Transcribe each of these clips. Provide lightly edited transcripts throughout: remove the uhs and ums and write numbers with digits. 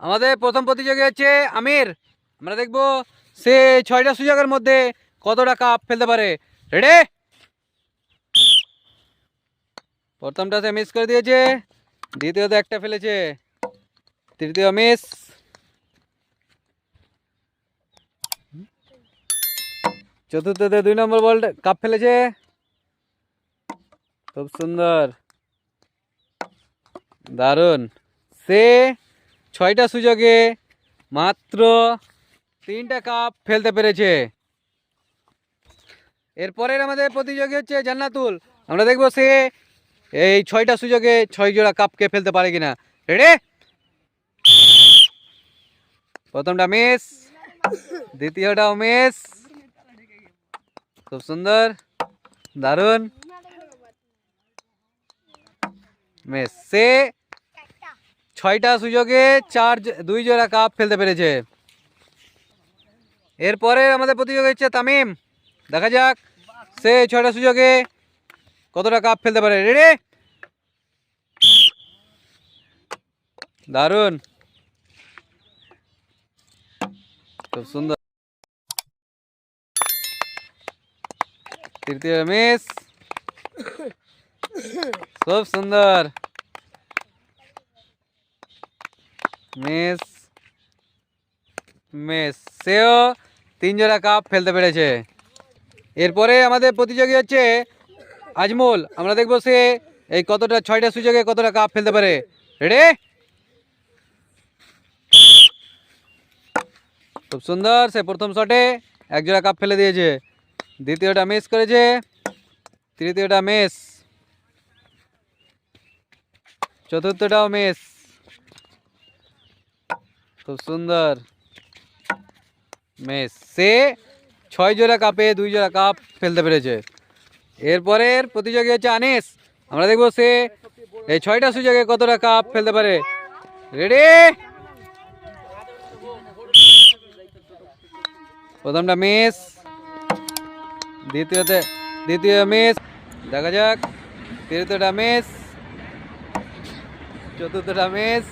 আমাদের প্রথম প্রতিযোগী হচ্ছে আমির। আমরা দেখব সে 6টা সুযোগের মধ্যে কতটা কাপ ফেলতে পারে। রেডি? প্রথমটা সে মিস করে দিয়েছে, দ্বিতীয়তে একটা ফেলেছে, তৃতীয় মিস, চতুর্থতে 2 নম্বর বল কাপ ফেলেছে। খুব সুন্দর, দারুণ। সে 6টা সুযোগে মাত্র 3টা কাপ ফেলতে পেরেছে। এরপরের আমাদের প্রতিযোগী হচ্ছে জান্নাতুল। আমরা দেখবো সে এই 6টা সুযোগে 6 জোড়া কাপকে ফেলতে পারে কিনা। রেডি? প্রথমটা মিস, দ্বিতীয়টাও মিস। খুব সুন্দর, দারুণ, মিস। সে 6টা সুযোগে 2 জোড়া কাপ ফেলতে পেরেছে। এরপরে আমাদের প্রতিযোগী হচ্ছে তামিম। দেখা যাক সে 6টা সুযোগে কতটা কাপ ফেলতে পারে। রেডি? দারুণ, খুব সুন্দর। তৃতীয় মিস, খুব সুন্দর, মিস, মিস। সেও 3 জোড়া কাপ ফেলতে পেরেছে। এরপরে আমাদের প্রতিযোগী হচ্ছে আজমল। আমরা দেখবো সে এই 6টা সুযোগে কতটা কাপ ফেলতে পারে। রেডি? খুব সুন্দর, সে প্রথম শটে 1 জোড়া কাপ ফেলে দিয়েছে, দ্বিতীয়টা মিস করেছে, তৃতীয়টা মিস, চতুর্থটাও মিস। খুব সুন্দর, মিস। সে 6 জোড়া কাপে 2 জোড়া কাপ ফেলতে পেরেছে। এরপরের প্রতিযোগী হচ্ছে আনিস। আমরা দেখবো সে এই 6টা সুযোগে কতটা কাপ ফেলতে পারে। রেডি? প্রথমটা মিস, দ্বিতীয় মিস, দেখা যাক, তৃতীয়টা মিস, চতুর্থটা মিস,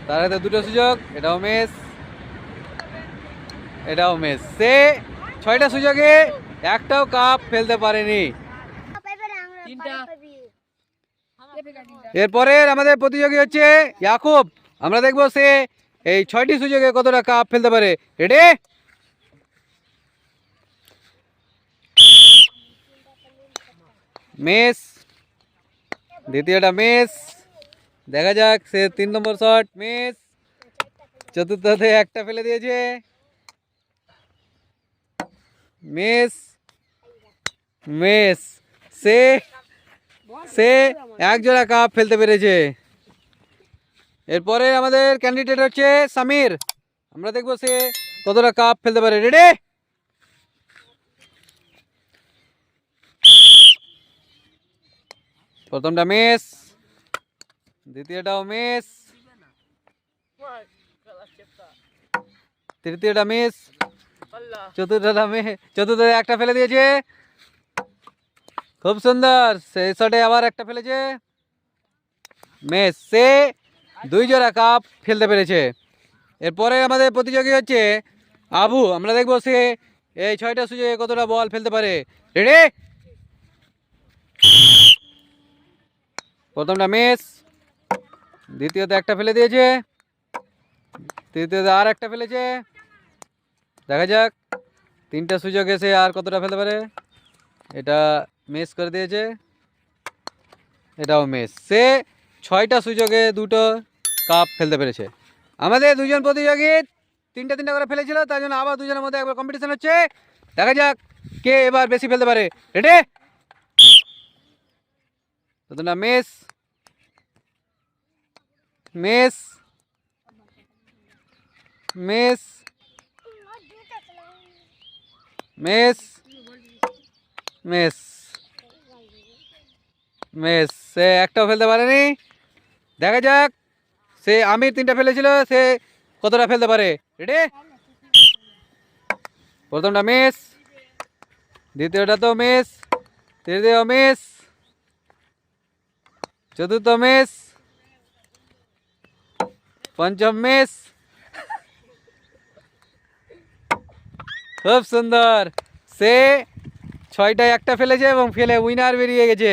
তার হাতে 2টো সুযোগ, এটাও মিস, এটাও মিস। সে 6টা সুযোগে একটাও কাপ ফেলতে পারেনি। এরপরের আমাদের প্রতিযোগী হচ্ছে ইয়াকুব। আমরা দেখবো সে এই 6টি সুযোগে কতটা কাপ ফেলতে পারে। রেডি? মিস, দ্বিতীয়টা মিস, দেখা যাক, সে 3 নম্বর শট মিস, চতুর্থতে একটা ফেলে দিয়েছে, মিস, মিস। সে 1 জোড়া কাপ ফেলতে পেরেছে। এরপরে আমাদের ক্যান্ডিডেট হচ্ছে সামির। আমরা দেখবো সে কতটা কাপ ফেলতে পারে। রেডি? প্রথমটা মিস, দ্বিতীয়টাও মিস, তৃতীয়টা মিস, চতুর্থ একটা ফেলে দিয়েছে। খুব সুন্দর, সেই শটে আবার একটা ফেলেছে, মিস। সে 2 জোড়া কাপ ফেলতে পেরেছে। এরপরে আমাদের প্রতিযোগী হচ্ছে আবু। আমরা দেখবো সে এই 6টা সুযোগে কতটা বল ফেলতে পারে। রেডি? প্রথমটা মিস, দ্বিতীয়তে একটা ফেলে দিয়েছে, তৃতীয়তে আর একটা ফেলেছে, দেখা যাক 3টা সুযোগে সে আর কতটা ফেলতে পারে। এটা মিস করে দিয়েছে, এটাও মিস। সে 6টা সুযোগে 2টো কাপ ফেলতে পেরেছে। আমাদের 2জন প্রতিযোগী 3টা করে ফেলেছিল, তার জন্য আবার 2জনের মধ্যে একবার কম্পিটিশন হচ্ছে। দেখা যাক কে এবার বেশি ফেলতে পারে। রেডি? প্রথমটা miss, miss, miss, miss, miss, miss. সে একটাও ফেলতে পারেনি। দেখা যাক সে আমির 3টা ফেলেছিল, সে কতটা ফেলতে পারে। রেডি? প্রথমটা মিস, দ্বিতীয়টা তো মিস, তৃতীয় মিস, চতুর্থ মিস, পঞ্চম মিস। খুব সুন্দর। সে 6টায় একটা ফেলেছে এবং ফেলে উইনার বেরিয়ে গেছে।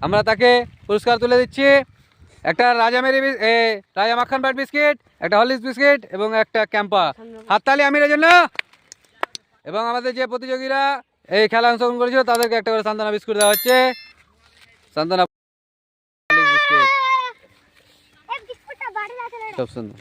আমরা তাকে পুরস্কার তুলে দিচ্ছি। একটা রাজা মেরি রাজা মাখন ব্রাট বিস্কিট, একটা হরলিক্স বিস্কিট এবং একটা ক্যাম্পা। হাততালি আমিরের জন্য। এবং আমাদের যে প্রতিযোগীরা এই খেলা অংশগ্রহণ করেছিল তাদেরকে একটা করে সান্ত্বনা বিস্কুট দেওয়া হচ্ছে। সান্ত্বনা বিস্কুট খুব সুন্দর।